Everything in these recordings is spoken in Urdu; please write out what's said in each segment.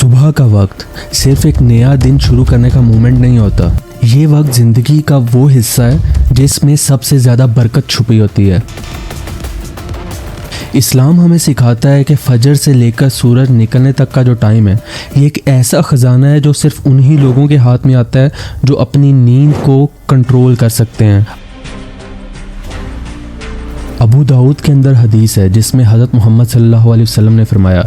صبح کا وقت صرف ایک نیا دن شروع کرنے کا مومنٹ نہیں ہوتا، یہ وقت زندگی کا وہ حصہ ہے جس میں سب سے زیادہ برکت چھپی ہوتی ہے۔ اسلام ہمیں سکھاتا ہے کہ فجر سے لے کر سورج نکلنے تک کا جو ٹائم ہے، یہ ایک ایسا خزانہ ہے جو صرف انہی لوگوں کے ہاتھ میں آتا ہے جو اپنی نیند کو کنٹرول کر سکتے ہیں۔ ابو داؤد کے اندر حدیث ہے جس میں حضرت محمد صلی اللہ علیہ وسلم نے فرمایا،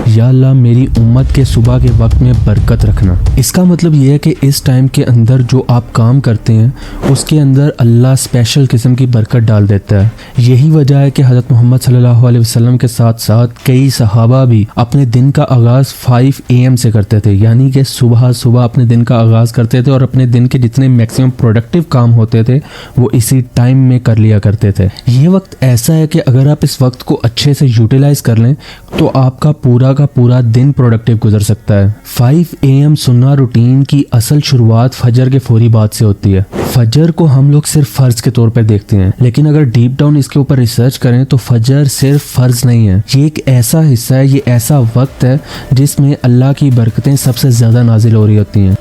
یا اللہ میری امت کے صبح کے وقت میں برکت رکھنا۔ اس کا مطلب یہ ہے کہ اس ٹائم کے اندر جو آپ کام کرتے ہیں اس کے اندر اللہ اسپیشل قسم کی برکت ڈال دیتا ہے۔ یہی وجہ ہے کہ حضرت محمد صلی اللہ علیہ وسلم کے ساتھ ساتھ کئی صحابہ بھی اپنے دن کا آغاز 5 AM سے کرتے تھے، یعنی کہ صبح اپنے دن کا آغاز کرتے تھے اور اپنے دن کے جتنے میکسیمم پروڈکٹیو کام ہوتے تھے وہ اسی ٹائم میں کر لیا کرتے تھے۔ یہ وقت ایسا ہے کہ اگر آپ اس وقت کو اچھے سے یوٹیلائز کر لیں تو آپ کا پورا دن پروڈکٹیو گزر سکتا ہے۔ 5 AM سننا روٹین کی اصل شروعات فجر کے فوری بعد سے ہوتی ہے۔ فجر کو ہم لوگ صرف فرض کے طور پر دیکھتے ہیں، لیکن اگر ڈیپ ڈاؤن اس کے اوپر ریسرچ کریں تو فجر صرف فرض نہیں ہے، یہ ایک ایسا حصہ ہے، یہ ایسا وقت ہے جس میں اللہ کی برکتیں سب سے زیادہ نازل ہو رہی ہوتی ہیں۔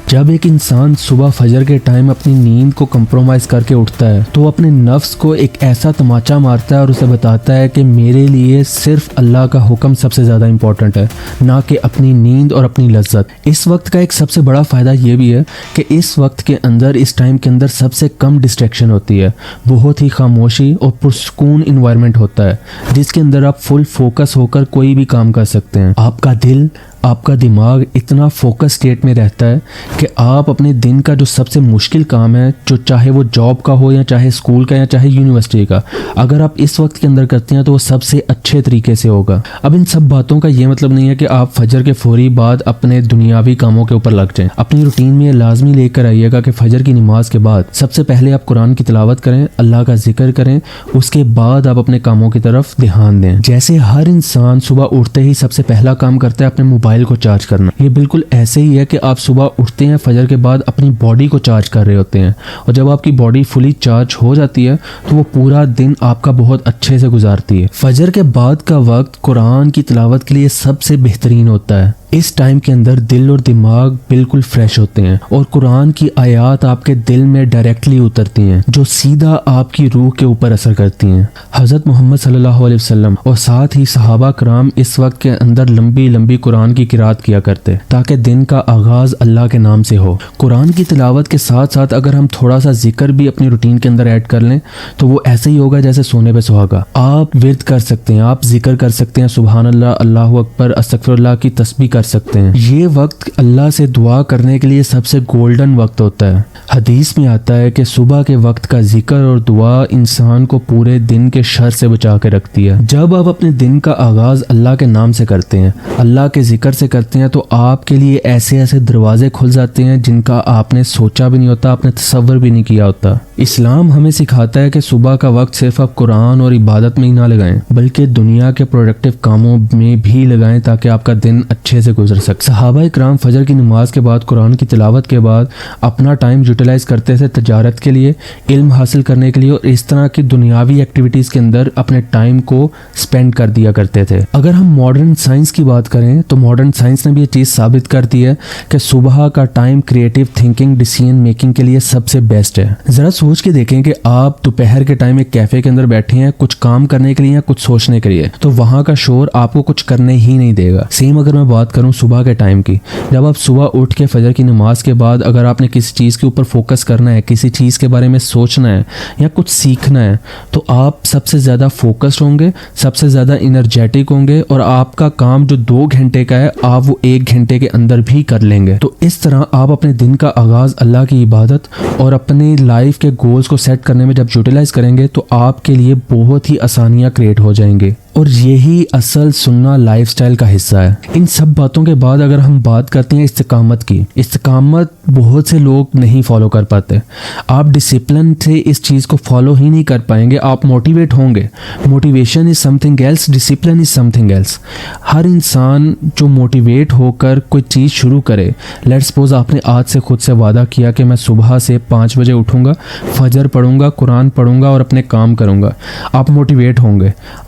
جب ایک انسان صبح فجر کے ٹائم اپنی نیند کو کمپرومائز کر کے اٹھتا ہے تو وہ اپنے نفس کو ایک ایسا تماچا مارتا ہے اور اسے بتاتا ہے کہ میرے لیے صرف اللہ کا حکم سب سے زیادہ امپورٹنٹ ہے، نہ کہ اپنی نیند اور اپنی لذت۔ اس وقت کا ایک سب سے بڑا فائدہ یہ بھی ہے کہ اس وقت کے اندر، اس ٹائم کے اندر سب سے کم ڈسٹریکشن ہوتی ہے، بہت ہی خاموشی اور پرسکون انوائرمنٹ ہوتا ہے جس کے اندر آپ فل فوکس ہو کر کوئی بھی کام کر سکتے ہیں۔ آپ کا دل، آپ کا دماغ اتنا فوکس سٹیٹ میں رہتا ہے کہ آپ اپنے دن کا جو سب سے مشکل کام ہے، جو چاہے وہ جاب کا ہو یا چاہے اسکول کا یا چاہے یونیورسٹی کا، اگر آپ اس وقت کے اندر کرتے ہیں تو وہ سب سے اچھے طریقے سے ہوگا۔ اب ان سب باتوں کا یہ مطلب نہیں ہے کہ آپ فجر کے فوری بعد اپنے دنیاوی کاموں کے اوپر لگ جائیں۔ اپنی روٹین میں یہ لازمی لے کر آئیے گا کہ فجر کی نماز کے بعد سب سے پہلے آپ قرآن کی تلاوت کریں، اللہ کا ذکر کریں، اس کے بعد آپ اپنے کاموں کی طرف دھیان دیں۔ جیسے ہر انسان صبح اٹھتے ہی سب سے پہلا کام کرتا ہے اپنے موبائل کو چارج کرنا، یہ بالکل ایسے ہی ہے کہ آپ صبح اٹھتے ہیں، فجر کے بعد اپنی باڈی کو چارج کر رہے ہوتے ہیں، اور جب آپ کی باڈی فلی چارج ہو جاتی ہے تو وہ پورا دن آپ کا بہت اچھے سے گزارتی ہے۔ فجر کے بعد کا وقت قرآن کی تلاوت کے لیے سب سے بہترین ہوتا ہے۔ اس ٹائم کے اندر دل اور دماغ بالکل فریش ہوتے ہیں اور قرآن کی آیات آپ کے دل میں ڈائریکٹلی اترتی ہیں جو سیدھا آپ کی روح کے اوپر اثر کرتی ہیں۔ حضرت محمد صلی اللہ علیہ وسلم اور ساتھ ہی صحابہ کرام اس وقت کے اندر لمبی قرآن کی قرات کیا کرتے تاکہ دن کا آغاز اللہ کے نام سے ہو۔ قرآن کی تلاوت کے ساتھ ساتھ اگر ہم تھوڑا سا ذکر بھی اپنی روٹین کے اندر ایڈ کر لیں تو وہ ایسے ہی ہوگا جیسے سونے پہ سہاگا۔ آپ ورد کر سکتے ہیں، آپ ذکر کر سکتے ہیں، سبحان اللہ، اللہ اکبر، استغفر اللہ کی تسبیح کر سکتے ہیں۔ یہ وقت اللہ سے دعا کرنے کے لیے سب سے گولڈن وقت ہوتا ہے۔ حدیث میں آتا ہے کہ صبح کے وقت کا ذکر اور دعا انسان کو پورے دن کے شر سے بچا کے رکھتی ہے۔ جب آپ اپنے دن کا آغاز اللہ کے نام سے کرتے ہیں، اللہ کے ذکر سے کرتے ہیں، تو آپ کے لیے ایسے دروازے کھل جاتے ہیں جن کا آپ نے سوچا بھی نہیں ہوتا، آپ نے تصور بھی نہیں کیا ہوتا۔ اسلام ہمیں سکھاتا ہے کہ صبح کا وقت صرف آپ قرآن اور عبادت میں ہی نہ لگائیں بلکہ دنیا کے پروڈکٹیو کاموں میں بھی لگائیں تاکہ آپ کا دن اچھے سے گزر سکے۔ صحابہ اکرام فجر کی نماز کے بعد قرآن کی تلاوت کے بعد اپنا ٹائم یوٹیلائز کرتے تھے تجارت کے لیے، علم حاصل کرنے کے لیے، اور اس طرح کی دنیاوی ایکٹیویٹیز کے اندر اپنے ٹائم کو سپینڈ کر دیا کرتے تھے۔ اگر ہم ماڈرن سائنس کی بات کریں تو ماڈرن سائنس نے بھی یہ چیز ثابت کر دی ہے کہ صبح کا time creative thinking, decision making کے لیے سب سے بیسٹ ہے۔ ذرا سوچ کے دیکھیں کہ آپ دوپہر کے ٹائم ایک کیفے کے اندر بیٹھے ہیں کچھ کام کرنے کے لیے یا کچھ سوچنے کے لیے، تو وہاں کا شور آپ کو کچھ کرنے ہی نہیں دے گا۔ سیم اگر میں بات کروں صبح کے ٹائم کی، جب آپ صبح اٹھ کے فجر کی نماز کے بعد اگر آپ نے کسی چیز کے اوپر فوکس کرنا ہے، کسی چیز کے بارے میں سوچنا ہے یا کچھ سیکھنا ہے، تو آپ سب سے زیادہ فوکسڈ ہوں گے، سب سے زیادہ انرجیٹک ہوں گے، اور آپ کا کام جو 2 گھنٹے کا ہے آپ وہ 1 گھنٹے کے اندر بھی کر لیں گے۔ تو اس طرح آپ اپنے دن کا آغاز اللہ کی عبادت اور اپنے لائف کے گولز کو سیٹ کرنے میں جب یوٹیلائز کریں گے تو آپ کے لیے بہت ہی آسانیاں کریٹ ہو جائیں گے، اور یہی اصل سننا لائف سٹائل کا حصہ ہے۔ ان سب باتوں کے بعد اگر ہم بات کرتے ہیں استقامت کی، استقامت بہت سے لوگ نہیں فالو کر پاتے۔ آپ ڈسپلن سے اس چیز کو فالو ہی نہیں کر پائیں گے، آپ موٹیویٹ ہوں گے۔ Motivation is something else, discipline is something else. ہر انسان جو موٹیویٹ ہو کر کوئی چیز شروع کرے، لیٹ سپوز آپ نے آج سے خود سے وعدہ کیا کہ میں صبح سے 5 بجے اٹھوں گا، فجر پڑھوں گا، قرآن پڑھوں گا اور اپنے کام کروں گا، آپ موٹیویٹ ہوں گے،